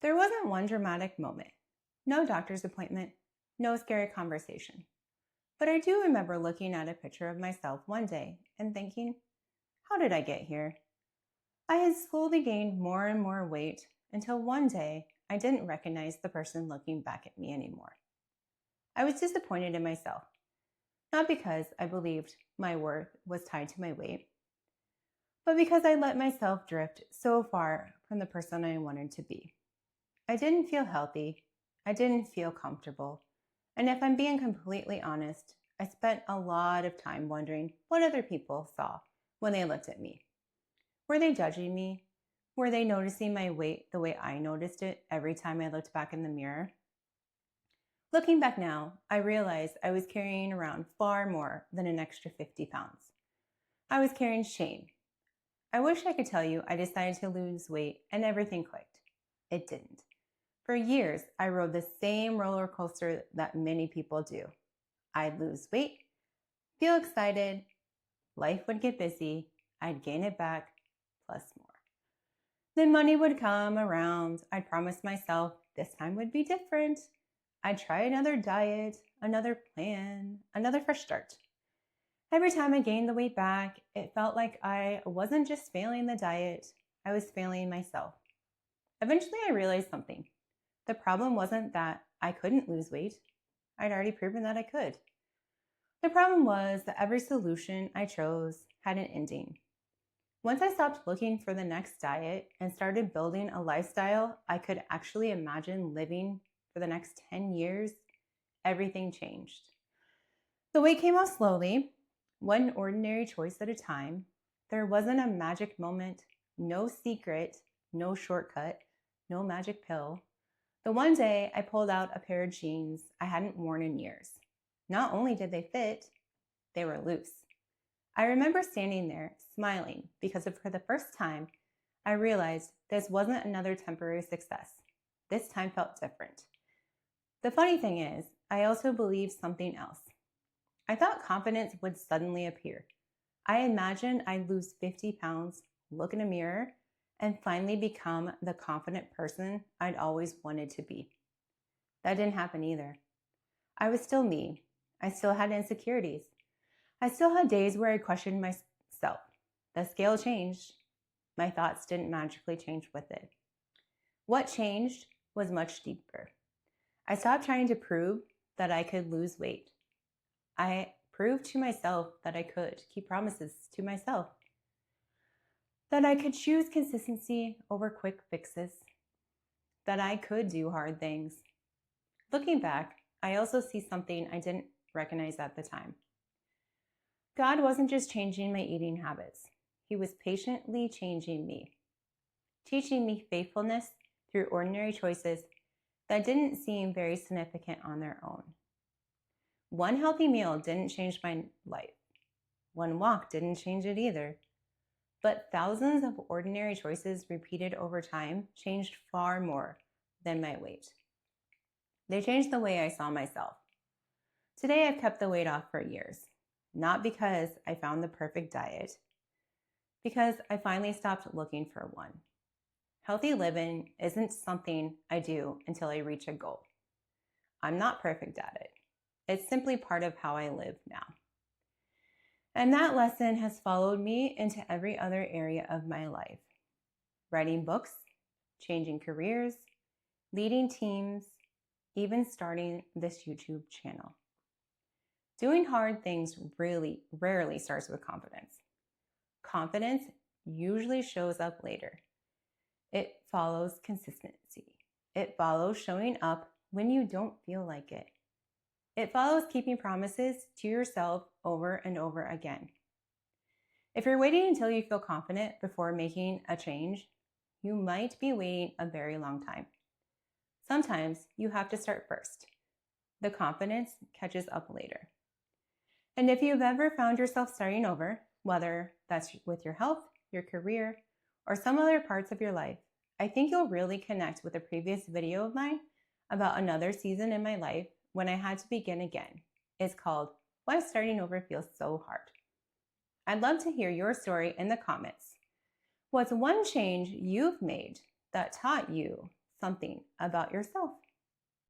There wasn't one dramatic moment, no doctor's appointment, no scary conversation. But I do remember looking at a picture of myself one day and thinking, how did I get here? I had slowly gained more and more weight until one day I didn't recognize the person looking back at me anymore. I was disappointed in myself, not because I believed my worth was tied to my weight, but because I let myself drift so far from the person I wanted to be. I didn't feel healthy. I didn't feel comfortable. And if I'm being completely honest, I spent a lot of time wondering what other people saw when they looked at me. Were they judging me? Were they noticing my weight the way I noticed it every time I looked back in the mirror? Looking back now, I realized I was carrying around far more than an extra 50 pounds. I was carrying shame. I wish I could tell you I decided to lose weight and everything clicked. It didn't. For years, I rode the same roller coaster that many people do. I'd lose weight, feel excited, life would get busy, I'd gain it back, plus more. Then money would come around, I'd promise myself this time would be different. I'd try another diet, another plan, another fresh start. Every time I gained the weight back, it felt like I wasn't just failing the diet, I was failing myself. Eventually, I realized something. The problem wasn't that I couldn't lose weight. I'd already proven that I could. The problem was that every solution I chose had an ending. Once I stopped looking for the next diet and started building a lifestyle I could actually imagine living for the next 10 years, everything changed. The weight came off slowly, one ordinary choice at a time. There wasn't a magic moment, no secret, no shortcut, no magic pill. The one day I pulled out a pair of jeans I hadn't worn in years. Not only did they fit, they were loose. I remember standing there smiling because for the first time, I realized this wasn't another temporary success. This time felt different. The funny thing is, I also believed something else. I thought confidence would suddenly appear. I imagined I'd lose 50 pounds, look in a mirror, and finally become the confident person I'd always wanted to be. That didn't happen either. I was still me. I still had insecurities. I still had days where I questioned myself. The scale changed. My thoughts didn't magically change with it. What changed was much deeper. I stopped trying to prove that I could lose weight. I proved to myself that I could keep promises to myself, that I could choose consistency over quick fixes, that I could do hard things. Looking back, I also see something I didn't recognize at the time. God wasn't just changing my eating habits. He was patiently changing me, teaching me faithfulness through ordinary choices that didn't seem very significant on their own. One healthy meal didn't change my life. One walk didn't change it either. But thousands of ordinary choices repeated over time changed far more than my weight. They changed the way I saw myself. Today, I've kept the weight off for years, not because I found the perfect diet, because I finally stopped looking for one. Healthy living isn't something I do until I reach a goal. I'm not perfect at it. It's simply part of how I live now. And that lesson has followed me into every other area of my life. Writing books, changing careers, leading teams, even starting this YouTube channel. Doing hard things really rarely starts with confidence. Confidence usually shows up later. It follows consistency. It follows showing up when you don't feel like it. It follows keeping promises to yourself over and over again. If you're waiting until you feel confident before making a change, you might be waiting a very long time. Sometimes you have to start first. The confidence catches up later. And if you've ever found yourself starting over, whether that's with your health, your career, or some other parts of your life, I think you'll really connect with a previous video of mine about another season in my life when I had to begin again. It's called Why Starting Over Feels So Hard. I'd love to hear your story in the comments. What's one change you've made that taught you something about yourself.